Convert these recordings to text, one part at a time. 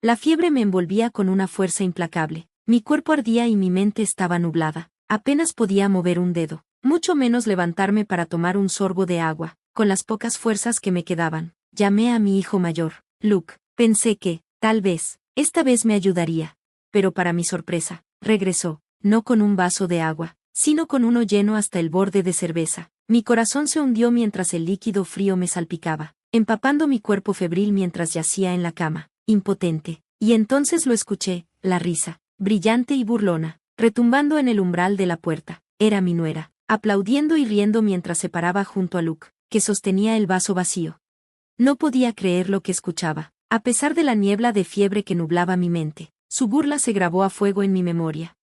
La fiebre me envolvía con una fuerza implacable. Mi cuerpo ardía y mi mente estaba nublada. Apenas podía mover un dedo, mucho menos levantarme para tomar un sorbo de agua. Con las pocas fuerzas que me quedaban, llamé a mi hijo mayor, Luke. Pensé que, tal vez, esta vez me ayudaría. Pero para mi sorpresa, regresó, no con un vaso de agua, sino con uno lleno hasta el borde de cerveza. Mi corazón se hundió mientras el líquido frío me salpicaba, empapando mi cuerpo febril mientras yacía en la cama, impotente. Y entonces lo escuché, la risa, brillante y burlona, retumbando en el umbral de la puerta. Era mi nuera, aplaudiendo y riendo mientras se paraba junto a Luke, que sostenía el vaso vacío. No podía creer lo que escuchaba. A pesar de la niebla de fiebre que nublaba mi mente, su burla se grabó a fuego en mi memoria.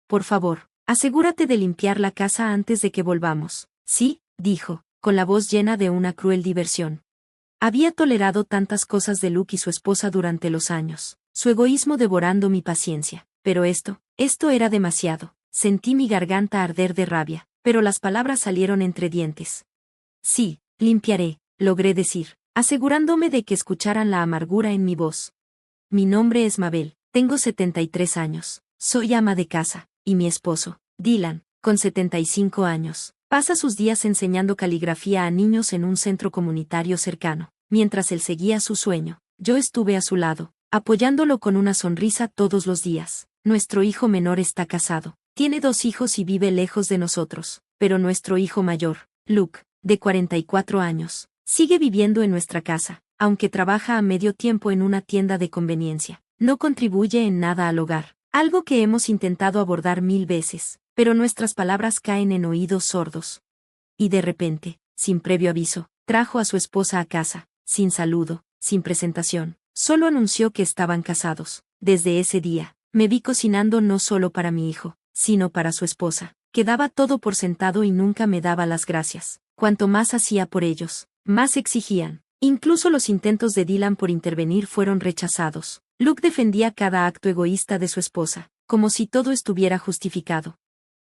Por favor, asegúrate de limpiar la casa antes de que volvamos. Sí, dijo, con la voz llena de una cruel diversión. Había tolerado tantas cosas de Luke y su esposa durante los años, su egoísmo devorando mi paciencia. Pero esto era demasiado. Sentí mi garganta arder de rabia, pero las palabras salieron entre dientes. Sí, limpiaré, logré decir, asegurándome de que escucharan la amargura en mi voz. Mi nombre es Mabel, tengo 73 años, soy ama de casa, y mi esposo, Dylan, con 75 años, pasa sus días enseñando caligrafía a niños en un centro comunitario cercano. Mientras él seguía su sueño, yo estuve a su lado, apoyándolo con una sonrisa todos los días. Nuestro hijo menor está casado, tiene 2 hijos y vive lejos de nosotros, pero nuestro hijo mayor, Luke, de 44 años, sigue viviendo en nuestra casa, aunque trabaja a medio tiempo en una tienda de conveniencia. No contribuye en nada al hogar, algo que hemos intentado abordar 1000 veces, pero nuestras palabras caen en oídos sordos. Y de repente, sin previo aviso, trajo a su esposa a casa, sin saludo, sin presentación, solo anunció que estaban casados. Desde ese día, me vi cocinando no solo para mi hijo, sino para su esposa, que daba todo por sentado y nunca me daba las gracias. Cuanto más hacía por ellos, más exigían. Incluso los intentos de Dylan por intervenir fueron rechazados. Luke defendía cada acto egoísta de su esposa, como si todo estuviera justificado.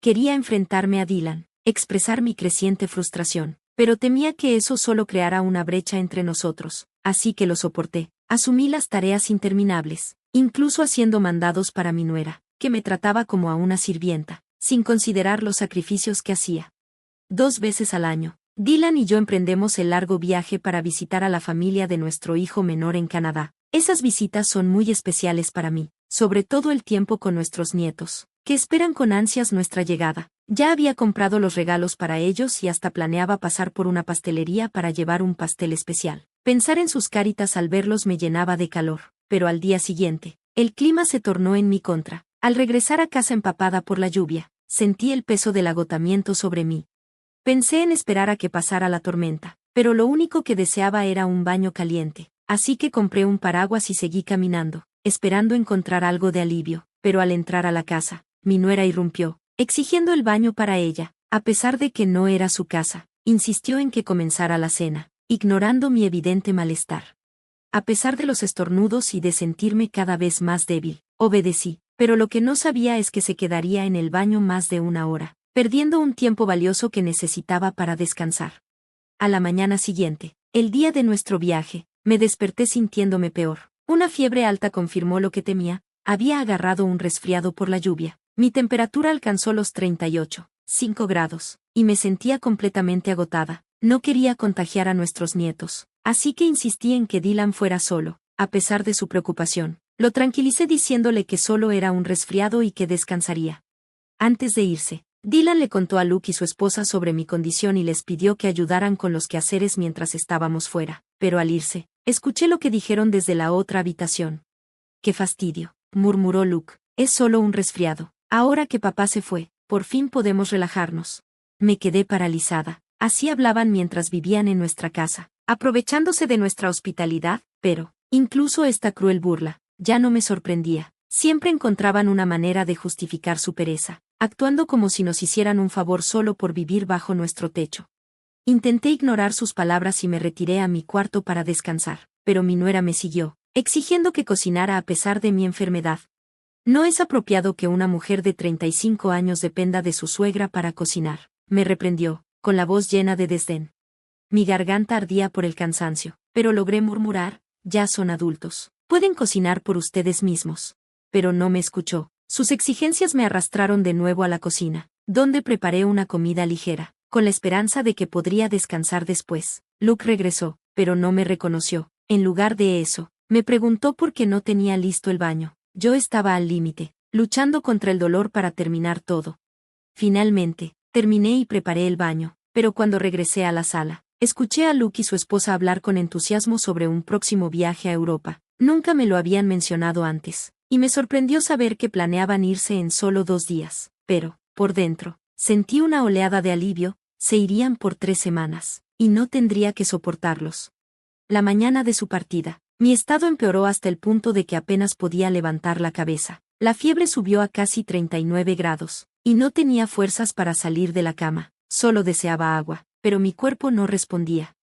Quería enfrentarme a Dylan, expresar mi creciente frustración, pero temía que eso solo creara una brecha entre nosotros, así que lo soporté. Asumí las tareas interminables, incluso haciendo mandados para mi nuera, que me trataba como a una sirvienta, sin considerar los sacrificios que hacía. 2 veces al año, Dylan y yo emprendemos el largo viaje para visitar a la familia de nuestro hijo menor en Canadá. Esas visitas son muy especiales para mí, sobre todo el tiempo con nuestros nietos, que esperan con ansias nuestra llegada. Ya había comprado los regalos para ellos y hasta planeaba pasar por una pastelería para llevar un pastel especial. Pensar en sus caritas al verlos me llenaba de calor, pero al día siguiente, el clima se tornó en mi contra. Al regresar a casa empapada por la lluvia, sentí el peso del agotamiento sobre mí. Pensé en esperar a que pasara la tormenta, pero lo único que deseaba era un baño caliente, así que compré un paraguas y seguí caminando, esperando encontrar algo de alivio. Pero al entrar a la casa, mi nuera irrumpió, exigiendo el baño para ella, a pesar de que no era su casa. Insistió en que comenzara la cena, ignorando mi evidente malestar. A pesar de los estornudos y de sentirme cada vez más débil, obedecí, pero lo que no sabía es que se quedaría en el baño más de 1 hora, perdiendo un tiempo valioso que necesitaba para descansar. A la mañana siguiente, el día de nuestro viaje, me desperté sintiéndome peor. Una fiebre alta confirmó lo que temía. Había agarrado un resfriado por la lluvia. Mi temperatura alcanzó los 38,5 grados, y me sentía completamente agotada. No quería contagiar a nuestros nietos, así que insistí en que Dylan fuera solo. A pesar de su preocupación, lo tranquilicé diciéndole que solo era un resfriado y que descansaría. Antes de irse, Dylan le contó a Luke y su esposa sobre mi condición y les pidió que ayudaran con los quehaceres mientras estábamos fuera. Pero al irse, escuché lo que dijeron desde la otra habitación. «¡Qué fastidio!», murmuró Luke. «Es solo un resfriado. Ahora que papá se fue, por fin podemos relajarnos». Me quedé paralizada. Así hablaban mientras vivían en nuestra casa, aprovechándose de nuestra hospitalidad, pero, incluso esta cruel burla, ya no me sorprendía. Siempre encontraban una manera de justificar su pereza, actuando como si nos hicieran un favor solo por vivir bajo nuestro techo. Intenté ignorar sus palabras y me retiré a mi cuarto para descansar, pero mi nuera me siguió, exigiendo que cocinara a pesar de mi enfermedad. «No es apropiado que una mujer de 35 años dependa de su suegra para cocinar», me reprendió, con la voz llena de desdén. Mi garganta ardía por el cansancio, pero logré murmurar: «Ya son adultos. Pueden cocinar por ustedes mismos. Pero no me escuchó. Sus exigencias me arrastraron de nuevo a la cocina, donde preparé una comida ligera, con la esperanza de que podría descansar después. Luke regresó, pero no me reconoció. En lugar de eso, me preguntó por qué no tenía listo el baño. Yo estaba al límite, luchando contra el dolor para terminar todo. Finalmente, terminé y preparé el baño, pero cuando regresé a la sala, escuché a Luke y su esposa hablar con entusiasmo sobre un próximo viaje a Europa. Nunca me lo habían mencionado antes, y me sorprendió saber que planeaban irse en solo 2 días, pero, por dentro, sentí una oleada de alivio. Se irían por 3 semanas, y no tendría que soportarlos. La mañana de su partida, mi estado empeoró hasta el punto de que apenas podía levantar la cabeza. La fiebre subió a casi 39 grados, y no tenía fuerzas para salir de la cama. Solo deseaba agua, pero mi cuerpo no respondía.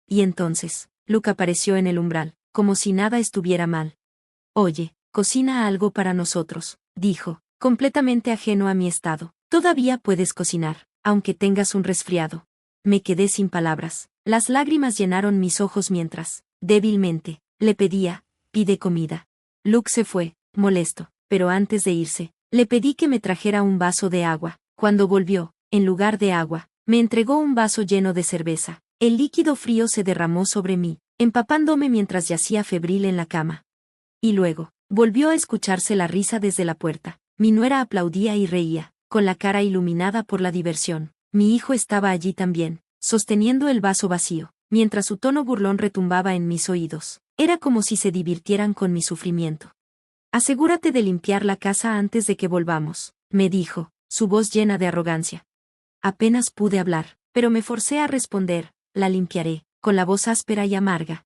Y entonces, Luke apareció en el umbral, como si nada estuviera mal. Oye, cocina algo para nosotros, dijo, completamente ajeno a mi estado. Todavía puedes cocinar, aunque tengas un resfriado. Me quedé sin palabras. Las lágrimas llenaron mis ojos mientras, débilmente, le pedía, pide comida. Luke se fue, molesto, pero antes de irse, le pedí que me trajera un vaso de agua. Cuando volvió, en lugar de agua, me entregó un vaso lleno de cerveza. El líquido frío se derramó sobre mí, empapándome mientras yacía febril en la cama. Y luego, volvió a escucharse la risa desde la puerta. Mi nuera aplaudía y reía, con la cara iluminada por la diversión. Mi hijo estaba allí también, sosteniendo el vaso vacío, mientras su tono burlón retumbaba en mis oídos. Era como si se divirtieran con mi sufrimiento. Asegúrate de limpiar la casa antes de que volvamos, me dijo, su voz llena de arrogancia. Apenas pude hablar, pero me forcé a responder, la limpiaré, con la voz áspera y amarga.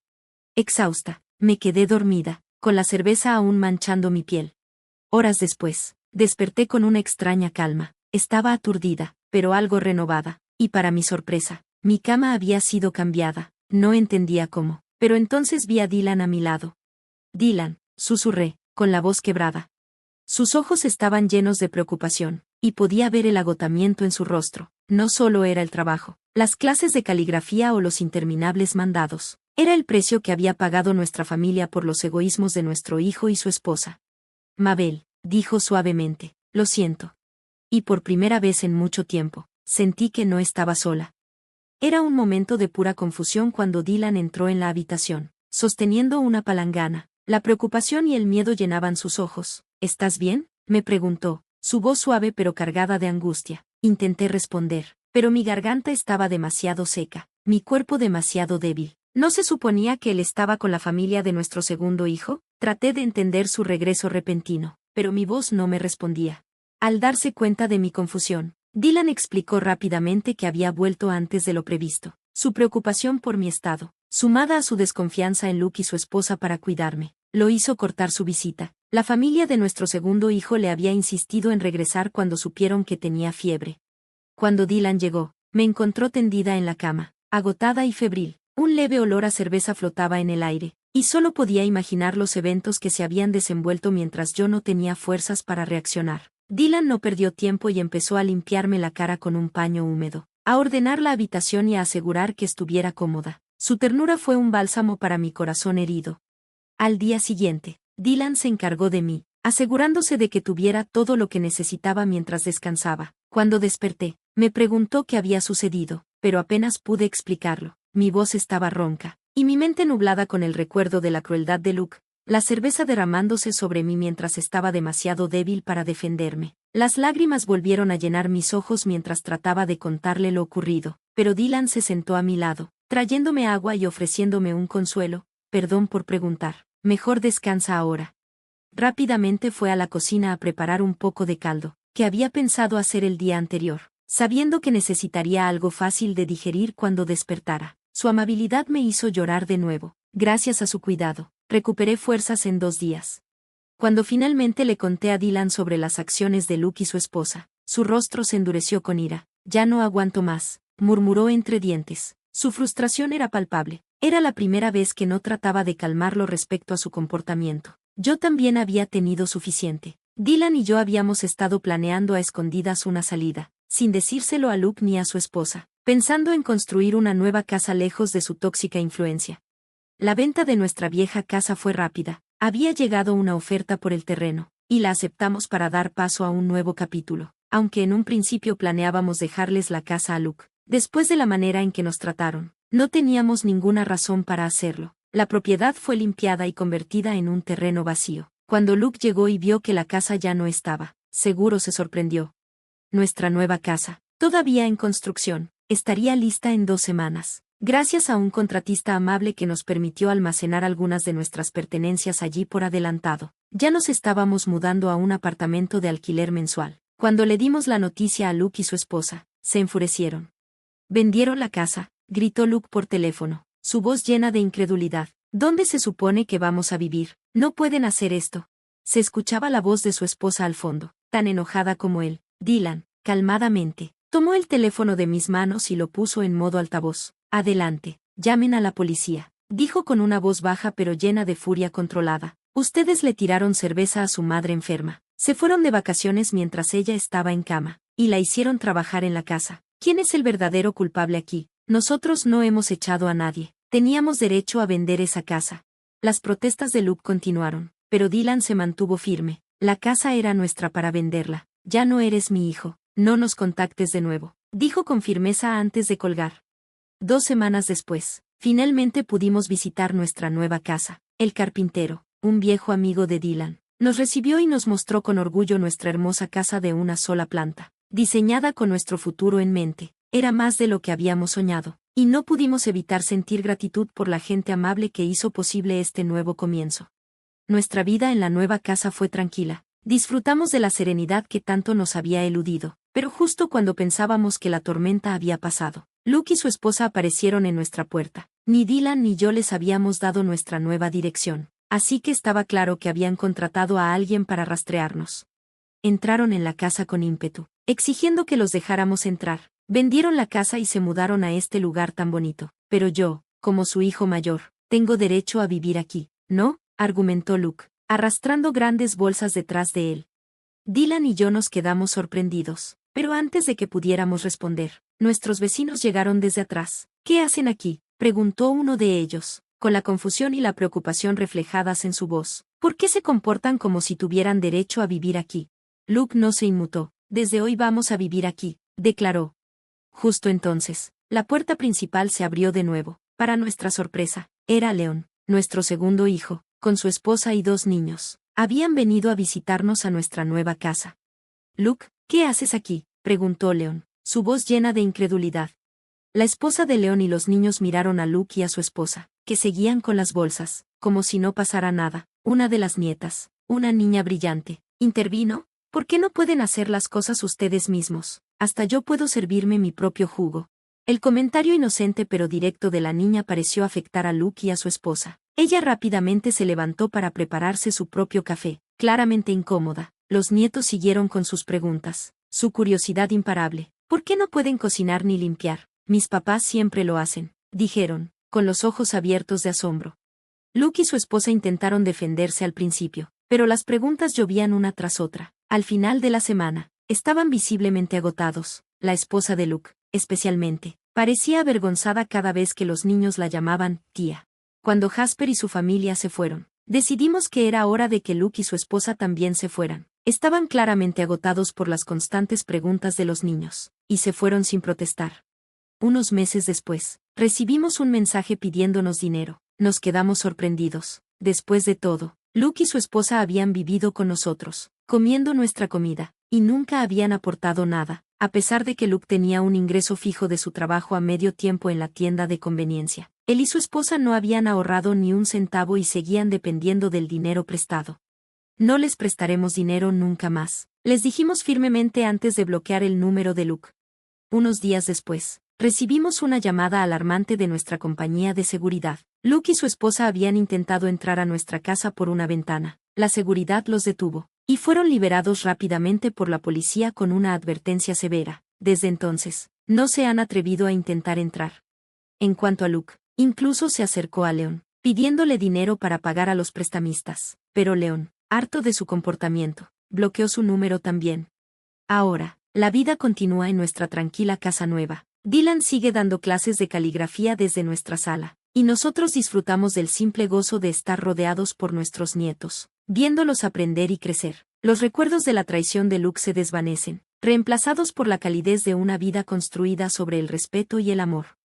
Exhausta, me quedé dormida, con la cerveza aún manchando mi piel. Horas después, desperté con una extraña calma. Estaba aturdida, pero algo renovada, y para mi sorpresa, mi cama había sido cambiada. No entendía cómo, pero entonces vi a Dylan a mi lado. Dylan, susurré, con la voz quebrada. Sus ojos estaban llenos de preocupación, y podía ver el agotamiento en su rostro. No solo era el trabajo, las clases de caligrafía o los interminables mandados. Era el precio que había pagado nuestra familia por los egoísmos de nuestro hijo y su esposa. Mabel, dijo suavemente, lo siento. Y por primera vez en mucho tiempo, sentí que no estaba sola. Era un momento de pura confusión cuando Dylan entró en la habitación, sosteniendo una palangana. La preocupación y el miedo llenaban sus ojos. ¿Estás bien?, me preguntó, su voz suave pero cargada de angustia. Intenté responder, pero mi garganta estaba demasiado seca, mi cuerpo demasiado débil. ¿No se suponía que él estaba con la familia de nuestro segundo hijo? Traté de entender su regreso repentino, pero mi voz no me respondía. Al darse cuenta de mi confusión, Dylan explicó rápidamente que había vuelto antes de lo previsto. Su preocupación por mi estado, sumada a su desconfianza en Luke y su esposa para cuidarme, lo hizo cortar su visita. La familia de nuestro segundo hijo le había insistido en regresar cuando supieron que tenía fiebre. Cuando Dylan llegó, me encontró tendida en la cama, agotada y febril. Un leve olor a cerveza flotaba en el aire, y solo podía imaginar los eventos que se habían desenvuelto mientras yo no tenía fuerzas para reaccionar. Dylan no perdió tiempo y empezó a limpiarme la cara con un paño húmedo, a ordenar la habitación y a asegurar que estuviera cómoda. Su ternura fue un bálsamo para mi corazón herido. Al día siguiente, Dylan se encargó de mí, asegurándose de que tuviera todo lo que necesitaba mientras descansaba. Cuando desperté, me preguntó qué había sucedido, pero apenas pude explicarlo. Mi voz estaba ronca, y mi mente nublada con el recuerdo de la crueldad de Luke, la cerveza derramándose sobre mí mientras estaba demasiado débil para defenderme. Las lágrimas volvieron a llenar mis ojos mientras trataba de contarle lo ocurrido, pero Dylan se sentó a mi lado, trayéndome agua y ofreciéndome un consuelo. Perdón por preguntar, mejor descansa ahora. Rápidamente fue a la cocina a preparar un poco de caldo, que había pensado hacer el día anterior, sabiendo que necesitaría algo fácil de digerir cuando despertara. Su amabilidad me hizo llorar de nuevo. Gracias a su cuidado, recuperé fuerzas en 2 días. Cuando finalmente le conté a Dylan sobre las acciones de Luke y su esposa, su rostro se endureció con ira. Ya no aguanto más, murmuró entre dientes. Su frustración era palpable. Era la primera vez que no trataba de calmarlo respecto a su comportamiento. Yo también había tenido suficiente. Dylan y yo habíamos estado planeando a escondidas una salida, sin decírselo a Luke ni a su esposa, pensando en construir una nueva casa lejos de su tóxica influencia. La venta de nuestra vieja casa fue rápida, Había llegado una oferta por el terreno, y la aceptamos para dar paso a un nuevo capítulo, aunque en un principio planeábamos dejarles la casa a Luke. Después de la manera en que nos trataron, no teníamos ninguna razón para hacerlo. La propiedad fue limpiada y convertida en un terreno vacío. Cuando Luke llegó y vio que la casa ya no estaba, seguro se sorprendió. Nuestra nueva casa, todavía en construcción, estaría lista en 2 semanas. Gracias a un contratista amable que nos permitió almacenar algunas de nuestras pertenencias allí por adelantado, ya nos estábamos mudando a un apartamento de alquiler mensual. Cuando le dimos la noticia a Luke y su esposa, se enfurecieron. «¿Vendieron la casa?», gritó Luke por teléfono, su voz llena de incredulidad. «¿Dónde se supone que vamos a vivir? No pueden hacer esto». Se escuchaba la voz de su esposa al fondo, tan enojada como él. Dylan, calmadamente, tomó el teléfono de mis manos y lo puso en modo altavoz. «Adelante, llamen a la policía», dijo con una voz baja pero llena de furia controlada. «Ustedes le tiraron cerveza a su madre enferma. Se fueron de vacaciones mientras ella estaba en cama, y la hicieron trabajar en la casa. ¿Quién es el verdadero culpable aquí? Nosotros no hemos echado a nadie. Teníamos derecho a vender esa casa». Las protestas de Luke continuaron, pero Dylan se mantuvo firme. «La casa era nuestra para venderla. Ya no eres mi hijo. No nos contactes de nuevo», dijo con firmeza antes de colgar. 2 semanas después, finalmente pudimos visitar nuestra nueva casa. El carpintero, un viejo amigo de Dylan, nos recibió y nos mostró con orgullo nuestra hermosa casa de una sola planta, diseñada con nuestro futuro en mente. Era más de lo que habíamos soñado, y no pudimos evitar sentir gratitud por la gente amable que hizo posible este nuevo comienzo. Nuestra vida en la nueva casa fue tranquila. Disfrutamos de la serenidad que tanto nos había eludido, pero justo cuando pensábamos que la tormenta había pasado, Luke y su esposa aparecieron en nuestra puerta. Ni Dylan ni yo les habíamos dado nuestra nueva dirección, así que estaba claro que habían contratado a alguien para rastrearnos. Entraron en la casa con ímpetu, exigiendo que los dejáramos entrar. Vendieron la casa y se mudaron a este lugar tan bonito. «Pero yo, como su hijo mayor, tengo derecho a vivir aquí, ¿no?», argumentó Luke, arrastrando grandes bolsas detrás de él. Dylan y yo nos quedamos sorprendidos, pero antes de que pudiéramos responder, nuestros vecinos llegaron desde atrás. «¿Qué hacen aquí?», preguntó uno de ellos, con la confusión y la preocupación reflejadas en su voz. «¿Por qué se comportan como si tuvieran derecho a vivir aquí?». Luke no se inmutó. «Desde hoy vamos a vivir aquí», declaró. Justo entonces, la puerta principal se abrió de nuevo. Para nuestra sorpresa, era Leon, nuestro segundo hijo, con su esposa y 2 niños. Habían venido a visitarnos a nuestra nueva casa. «Luke, ¿qué haces aquí?», preguntó Leon, su voz llena de incredulidad. La esposa de Leon y los niños miraron a Luke y a su esposa, que seguían con las bolsas, como si no pasara nada. Una de las nietas, una niña brillante, intervino. «¿Por qué no pueden hacer las cosas ustedes mismos? Hasta yo puedo servirme mi propio jugo». El comentario inocente pero directo de la niña pareció afectar a Luke y a su esposa. Ella rápidamente se levantó para prepararse su propio café, claramente incómoda. Los nietos siguieron con sus preguntas, su curiosidad imparable. «¿Por qué no pueden cocinar ni limpiar? Mis papás siempre lo hacen», dijeron, con los ojos abiertos de asombro. Luke y su esposa intentaron defenderse al principio, pero las preguntas llovían una tras otra. Al final de la semana, estaban visiblemente agotados. La esposa de Luke, especialmente, parecía avergonzada cada vez que los niños la llamaban tía. Cuando Jasper y su familia se fueron, decidimos que era hora de que Luke y su esposa también se fueran. Estaban claramente agotados por las constantes preguntas de los niños, y se fueron sin protestar. Unos meses después, recibimos un mensaje pidiéndonos dinero. Nos quedamos sorprendidos. Después de todo, Luke y su esposa habían vivido con nosotros, comiendo nuestra comida, y nunca habían aportado nada, a pesar de que Luke tenía un ingreso fijo de su trabajo a medio tiempo en la tienda de conveniencia. Él y su esposa no habían ahorrado ni un centavo y seguían dependiendo del dinero prestado. «No les prestaremos dinero nunca más», les dijimos firmemente antes de bloquear el número de Luke. Unos días después, recibimos una llamada alarmante de nuestra compañía de seguridad. Luke y su esposa habían intentado entrar a nuestra casa por una ventana. La seguridad los detuvo, y fueron liberados rápidamente por la policía con una advertencia severa. Desde entonces, no se han atrevido a intentar entrar. En cuanto a Luke, incluso se acercó a Leon, pidiéndole dinero para pagar a los prestamistas. Pero Leon, harto de su comportamiento, bloqueó su número también. Ahora, la vida continúa en nuestra tranquila casa nueva. Dylan sigue dando clases de caligrafía desde nuestra sala, Y nosotros disfrutamos del simple gozo de estar rodeados por nuestros nietos, viéndolos aprender y crecer. Los recuerdos de la traición de Luke se desvanecen, reemplazados por la calidez de una vida construida sobre el respeto y el amor.